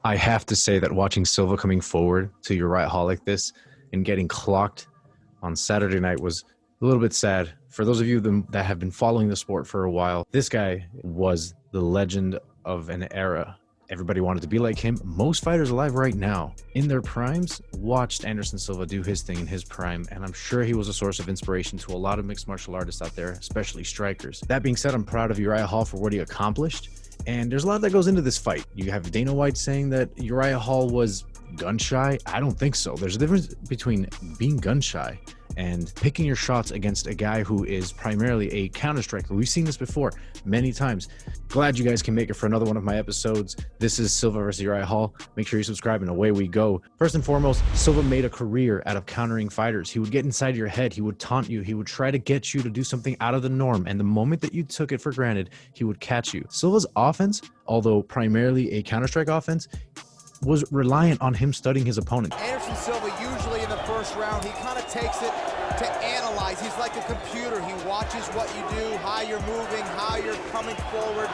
I have to say that watching Silva coming forward to Uriah Hall like this and getting clocked on Saturday night was a little bit sad. For those of you that have been following the sport for a while, this guy was the legend of an era. Everybody wanted to be like him. Most fighters alive right now in their primes watched Anderson Silva do his thing in his prime, and I'm sure he was a source of inspiration to a lot of mixed martial artists out there, especially strikers. That being said, I'm proud of Uriah Hall for what he accomplished, and there's a lot that goes into this fight. You have Dana White saying that Uriah Hall was gun shy. I don't think so. There's a difference between being gun shy and picking your shots against a guy who is primarily a counter striker. We've seen this before many times. Glad you guys can make it for another one of my episodes. This is Silva versus Uriah Hall. Make sure you subscribe and away we go. First and foremost, Silva made a career out of countering fighters. He would get inside your head. He would taunt you. He would try to get you to do something out of the norm. And the moment that you took it for granted, he would catch you. Silva's offense, although primarily a counter-strike offense, was reliant on him studying his opponent. Anderson Silva usually in the first round, he kind of takes it to analyze. He's like a computer. He watches what you do, how you're moving, how you're coming forward,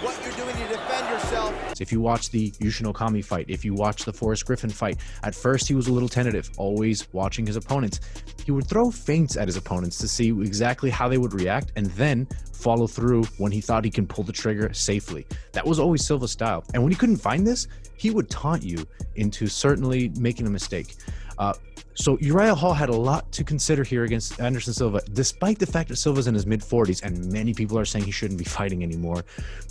what you're doing to defend yourself. If you watch the Yushin Okami fight, if you watch the Forrest Griffin fight, at first he was a little tentative, always watching his opponents. He would throw feints at his opponents to see exactly how they would react and then follow through when he thought he can pull the trigger safely. That was always Silva's style. And when he couldn't find this, he would taunt you into certainly making a mistake. So Uriah Hall had a lot to consider here against Anderson Silva, despite the fact that Silva's in his mid-40s and many people are saying he shouldn't be fighting anymore.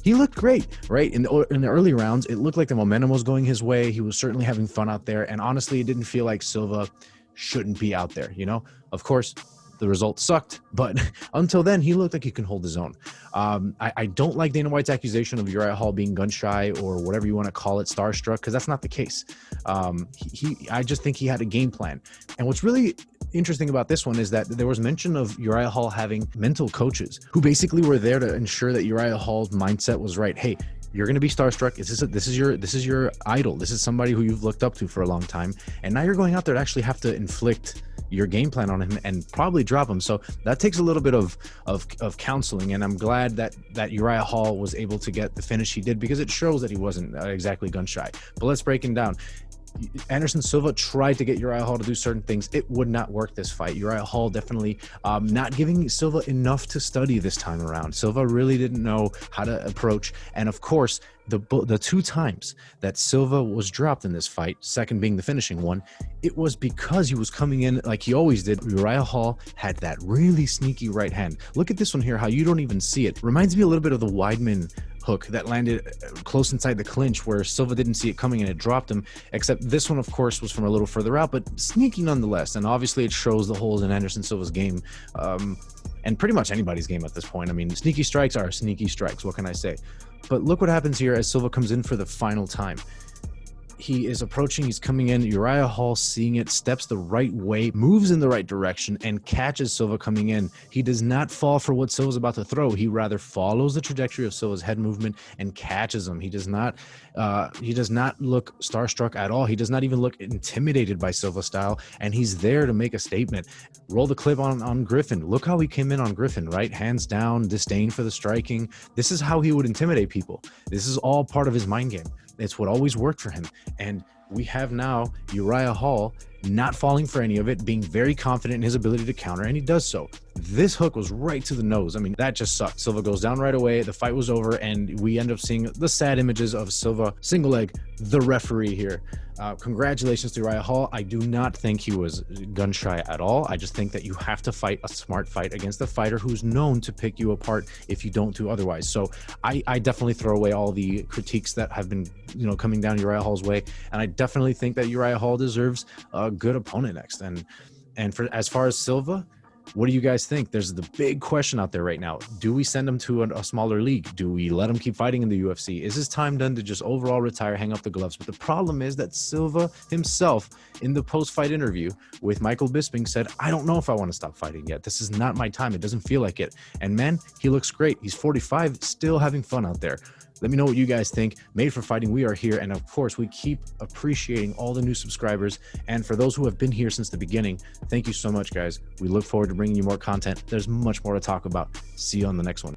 He looked great, right? In the early rounds, it looked like the momentum was going his way. He was certainly having fun out there. And honestly, it didn't feel like Silva shouldn't be out there, you know? Of course, the results sucked, but until then, he looked like he can hold his own. I don't like Dana White's accusation of Uriah Hall being gun shy or whatever you want to call it, starstruck, because that's not the case. I just think he had a game plan. And what's really interesting about this one is that there was mention of Uriah Hall having mental coaches who basically were there to ensure that Uriah Hall's mindset was right. Hey, you're going to be starstruck. This is your idol. This is somebody who you've looked up to for a long time. And now you're going out there to actually have to inflict your game plan on him and probably drop him. So that takes a little bit of counseling. And I'm glad that Uriah Hall was able to get the finish he did, because it shows that he wasn't exactly gun shy. But let's break him down. Anderson Silva tried to get Uriah Hall to do certain things. It would not work this fight. Uriah Hall definitely not giving Silva enough to study this time around. Silva really didn't know how to approach. And of course, the two times that Silva was dropped in this fight, second being the finishing one, it was because he was coming in like he always did. Uriah Hall had that really sneaky right hand. Look at this one here, how you don't even see it. Reminds me a little bit of the Weidman hook that landed close inside the clinch where Silva didn't see it coming and it dropped him, except this one of course was from a little further out, but sneaky nonetheless. And obviously it shows the holes in Anderson Silva's game, and pretty much anybody's game at this point. I mean, sneaky strikes are sneaky strikes, what can I say? But look what happens here as Silva comes in for the final time. He is approaching, he's coming in, Uriah Hall seeing it, steps the right way, moves in the right direction, and catches Silva coming in. He does not fall for what Silva's about to throw. He rather follows the trajectory of Silva's head movement and catches him. He does not look starstruck at all. He does not even look intimidated by Silva style, and he's there to make a statement. Roll the clip on Griffin. Look how he came in on Griffin, right? Hands down, disdain for the striking. This is how he would intimidate people. This is all part of his mind game. It's what always worked for him. And we have now Uriah Hall not falling for any of it, being very confident in his ability to counter, and he does so. This hook was right to the nose. I mean, that just sucked. Silva goes down right away. The fight was over, and we end up seeing the sad images of Silva single leg the referee here. Congratulations to Uriah Hall. I do not think he was gun shy at all. I just think that you have to fight a smart fight against a fighter who's known to pick you apart if you don't do otherwise. So I definitely throw away all the critiques that have been, coming down Uriah Hall's way, and I definitely think that Uriah Hall deserves a good opponent next. And as far as Silva, what do you guys think? There's the big question out there right now. Do we send him to a smaller league? Do we let him keep fighting in the UFC? Is his time done to just overall retire, hang up the gloves? But the problem is that Silva himself, in the post-fight interview with Michael Bisping, said, I don't know if I want to stop fighting yet. This is not my time. It doesn't feel like it. And man, he looks great. He's 45, still having fun out there. Let me know what you guys think. Made for Fighting, we are here. And of course, we keep appreciating all the new subscribers. And for those who have been here since the beginning, thank you so much, guys. We look forward to bringing you more content. There's much more to talk about. See you on the next one.